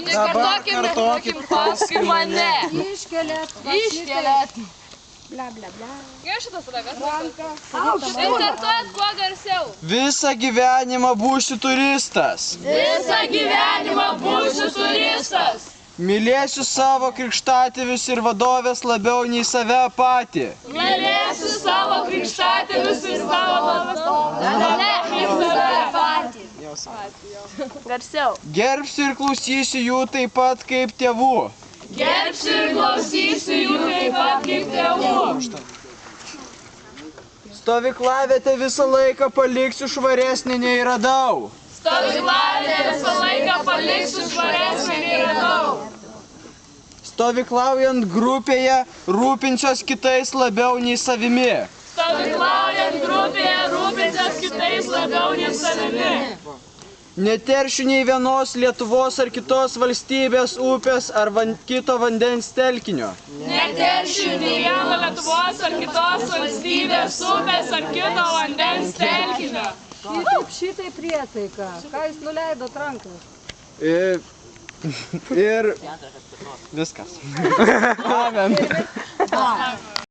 Dabar kartokim paskui mane. Iškeliat. Bla, bla, bla. Gerai šitas ragas. Ranka. Ir kartuot kuo garsiau. Visą gyvenimą būsiu turistas. Visą gyvenimą būsiu turistas. Mylėsiu savo krikštatėvius ir vadovės labiau nei save patį. Mylėsiu savo krikštatėvius ir savo vadovės. Garsiau. Gerbsiu ir klausysiu jų taip pat kaip tėvų. Gerbsiu ir klausysiu jų taip pat kaip tėvų. Stovyklavietę visą laiką paliksiu švaresnį nei radau. Stovyklavietę visą laiką paliksiu švaresnį nei radau. Stovyklaujant grupėje rūpinčios kitais labiau nei savimi. Stovyklaujant grupėje rūpinčios kitais labiau nei savimi. Neteršiu nei vienos Lietuvos ar kitos valstybės upės ar kito vandens telkinio. Neteršiu nei vieno Lietuvos ar kitos valstybės upės ar kito vandens telkinio. Šitai priesaika. Ką jūs nuleidot rankas? Ir viskas. Amen.